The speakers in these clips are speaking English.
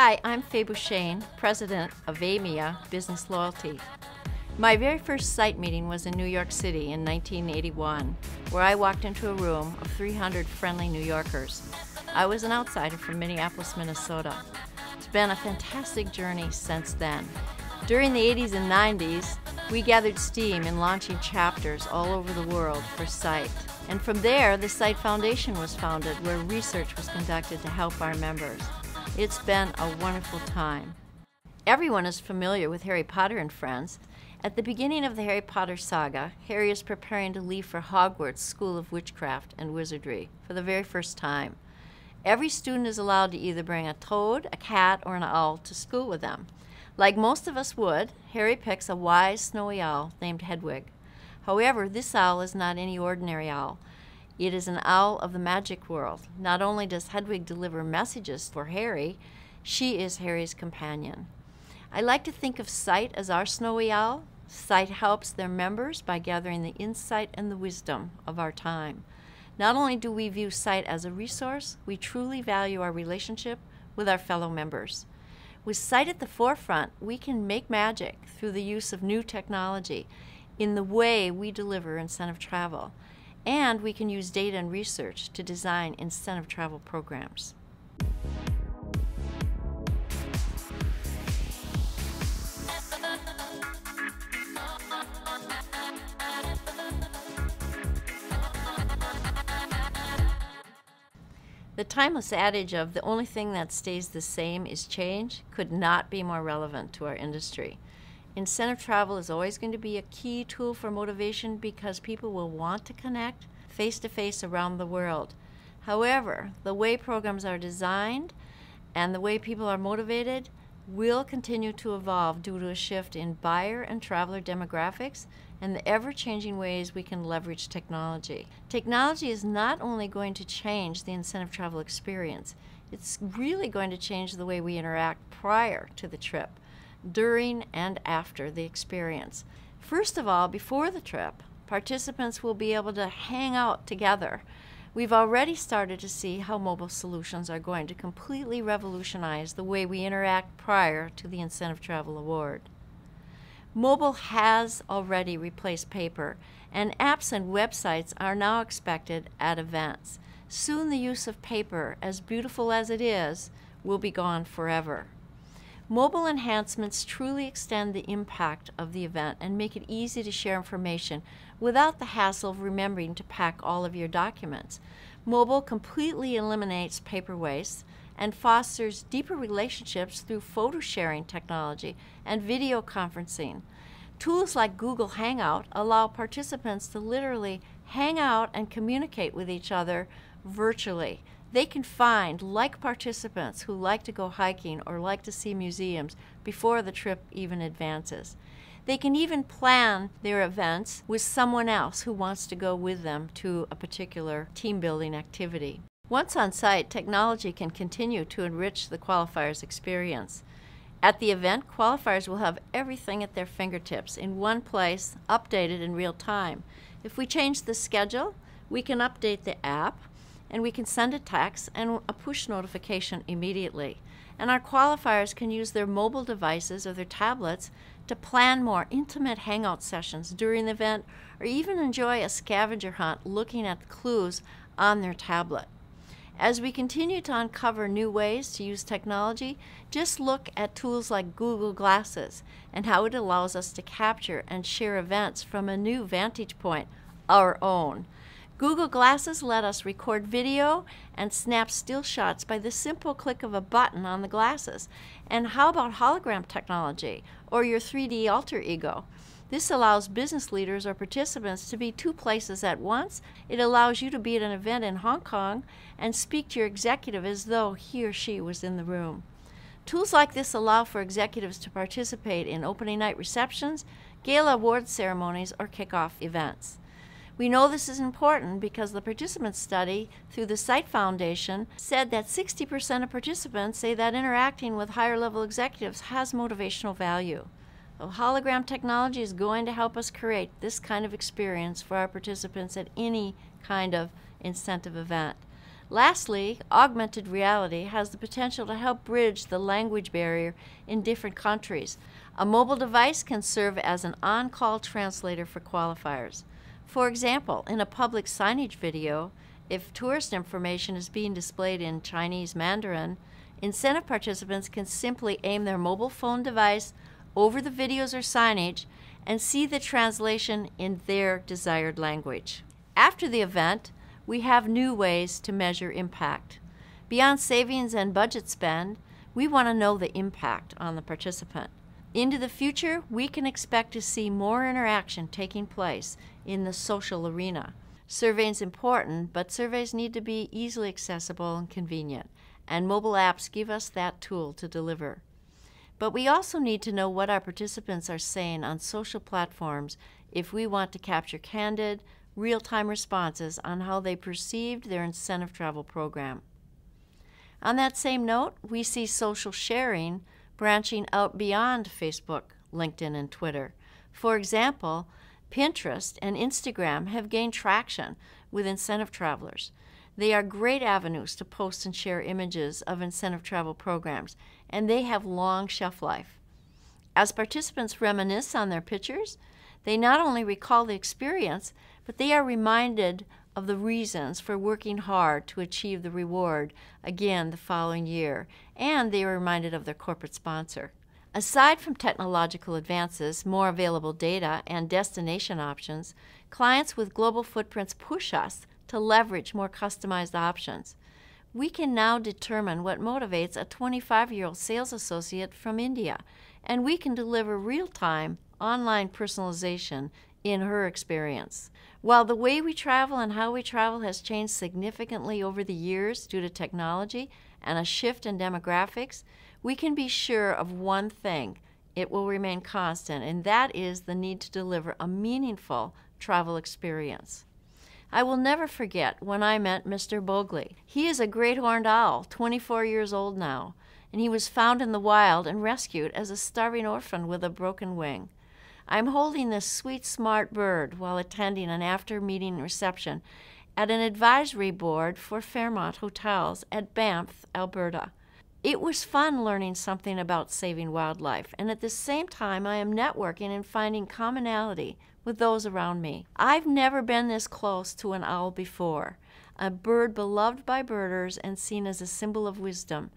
Hi, I'm Fay Beauchine, president of Aimia Business Loyalty. My very first site meeting was in New York City in 1981, where I walked into a room of 300 friendly New Yorkers. I was an outsider from Minneapolis, Minnesota. It's been a fantastic journey since then. During the 80s and 90s, we gathered steam in launching chapters all over the world for CIC. And from there, the CIC Foundation was founded, where research was conducted to help our members. It's been a wonderful time. Everyone is familiar with Harry Potter and Friends. At the beginning of the Harry Potter saga, Harry is preparing to leave for Hogwarts School of Witchcraft and Wizardry for the very first time. Every student is allowed to either bring a toad, a cat, or an owl to school with them. Like most of us would, Harry picks a wise, snowy owl named Hedwig. However, this owl is not any ordinary owl. It is an owl of the magic world. Not only does Hedwig deliver messages for Harry, she is Harry's companion. I like to think of CIC as our snowy owl. CIC helps their members by gathering the insight and the wisdom of our time. Not only do we view CIC as a resource, we truly value our relationship with our fellow members. With CIC at the forefront, we can make magic through the use of new technology in the way we deliver incentive travel. And we can use data and research to design incentive travel programs. The timeless adage of the only thing that stays the same is change could not be more relevant to our industry. Incentive travel is always going to be a key tool for motivation because people will want to connect face-to-face around the world. However, the way programs are designed and the way people are motivated will continue to evolve due to a shift in buyer and traveler demographics and the ever-changing ways we can leverage technology. Technology is not only going to change the incentive travel experience, it's really going to change the way we interact prior to the trip, during and after the experience. First of all, before the trip, participants will be able to hang out together. We've already started to see how mobile solutions are going to completely revolutionize the way we interact prior to the Incentive Travel Award. Mobile has already replaced paper, and apps and websites are now expected at events. Soon the use of paper, as beautiful as it is, will be gone forever. Mobile enhancements truly extend the impact of the event and make it easy to share information without the hassle of remembering to pack all of your documents. Mobile completely eliminates paper waste and fosters deeper relationships through photo sharing technology and video conferencing. Tools like Google Hangout allow participants to literally hang out and communicate with each other virtually. They can find like participants who like to go hiking or like to see museums before the trip even advances. They can even plan their events with someone else who wants to go with them to a particular team-building activity. Once on site, technology can continue to enrich the qualifier's experience. At the event, qualifiers will have everything at their fingertips in one place, updated in real time. If we change the schedule, we can update the app, and we can send a text and a push notification immediately. And our qualifiers can use their mobile devices or their tablets to plan more intimate hangout sessions during the event, or even enjoy a scavenger hunt looking at the clues on their tablet. As we continue to uncover new ways to use technology, just look at tools like Google Glasses and how it allows us to capture and share events from a new vantage point, our own. Google Glasses let us record video and snap still shots by the simple click of a button on the glasses. And how about hologram technology or your 3D alter ego? This allows business leaders or participants to be two places at once. It allows you to be at an event in Hong Kong and speak to your executive as though he or she was in the room. Tools like this allow for executives to participate in opening night receptions, gala award ceremonies, or kickoff events. We know this is important because the participant study through the CIC Foundation said that 60% of participants say that interacting with higher level executives has motivational value. Hologram technology is going to help us create this kind of experience for our participants at any kind of incentive event. Lastly, augmented reality has the potential to help bridge the language barrier in different countries. A mobile device can serve as an on-call translator for qualifiers. For example, in a public signage video, if tourist information is being displayed in Chinese Mandarin, incentive participants can simply aim their mobile phone device over the videos or signage and see the translation in their desired language. After the event, we have new ways to measure impact. Beyond savings and budget spend, we want to know the impact on the participant. Into the future, we can expect to see more interaction taking place in the social arena. Surveying is important, but surveys need to be easily accessible and convenient, and mobile apps give us that tool to deliver. But we also need to know what our participants are saying on social platforms if we want to capture candid, real-time responses on how they perceived their incentive travel program. On that same note, we see social sharing branching out beyond Facebook, LinkedIn, and Twitter. For example, Pinterest and Instagram have gained traction with incentive travelers. They are great avenues to post and share images of incentive travel programs, and they have long shelf life. As participants reminisce on their pictures, they not only recall the experience, but they are reminded of the reasons for working hard to achieve the reward again the following year, and they are reminded of their corporate sponsor. Aside from technological advances, more available data, and destination options, clients with global footprints push us to leverage more customized options. We can now determine what motivates a 25-year-old sales associate from India, and we can deliver real-time online personalization in her experience. While the way we travel and how we travel has changed significantly over the years due to technology and a shift in demographics, we can be sure of one thing: it will remain constant, and that is the need to deliver a meaningful travel experience. I will never forget when I met Mr. Bogley. He is a great horned owl, 24 years old now, and he was found in the wild and rescued as a starving orphan with a broken wing. I'm holding this sweet, smart bird while attending an after-meeting reception at an advisory board for Fairmont Hotels at Banff, Alberta. It was fun learning something about saving wildlife, and at the same time I am networking and finding commonality with those around me. I've never been this close to an owl before, a bird beloved by birders and seen as a symbol of wisdom.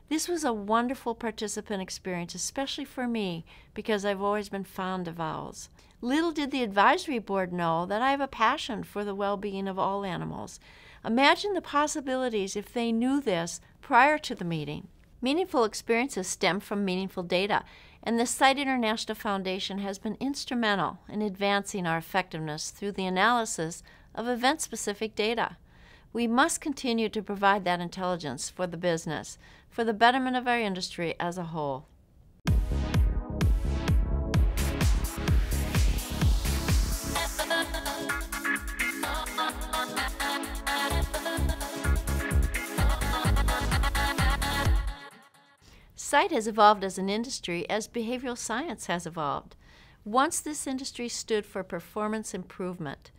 This was a wonderful participant experience, especially for me, because I've always been fond of owls. Little did the advisory board know that I have a passion for the well-being of all animals. Imagine the possibilities if they knew this prior to the meeting. Meaningful experiences stem from meaningful data, and the CIC International Foundation has been instrumental in advancing our effectiveness through the analysis of event-specific data. We must continue to provide that intelligence for the business, for the betterment of our industry as a whole. CIC has evolved as an industry as behavioral science has evolved. Once this industry stood for performance improvement,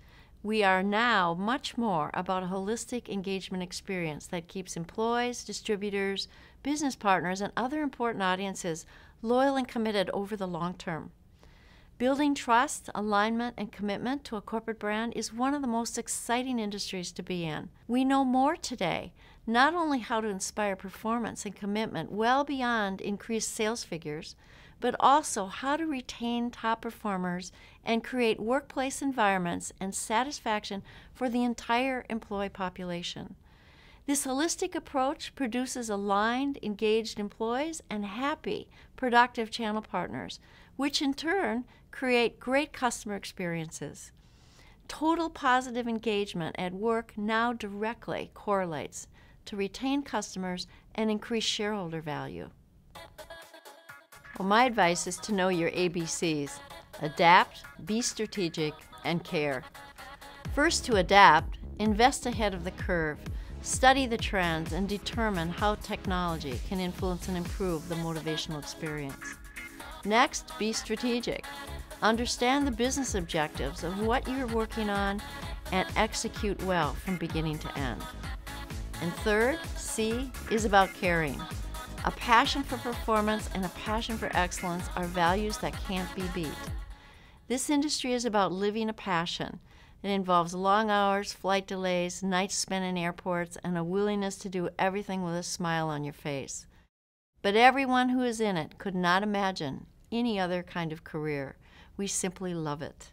we are now much more about a holistic engagement experience that keeps employees, distributors, business partners, and other important audiences loyal and committed over the long term. Building trust, alignment, and commitment to a corporate brand is one of the most exciting industries to be in. We know more today, not only how to inspire performance and commitment well beyond increased sales figures, but also how to retain top performers and create workplace environments and satisfaction for the entire employee population. This holistic approach produces aligned, engaged employees and happy, productive channel partners, which in turn create great customer experiences. Total positive engagement at work now directly correlates to retain customers and increase shareholder value. Well, my advice is to know your ABCs: adapt, be strategic, and care. First, to adapt, invest ahead of the curve, study the trends, and determine how technology can influence and improve the motivational experience. Next, be strategic. Understand the business objectives of what you're working on and execute well from beginning to end. And third, C, is about caring. A passion for performance and a passion for excellence are values that can't be beat. This industry is about living a passion. It involves long hours, flight delays, nights spent in airports, and a willingness to do everything with a smile on your face. But everyone who is in it could not imagine any other kind of career. We simply love it.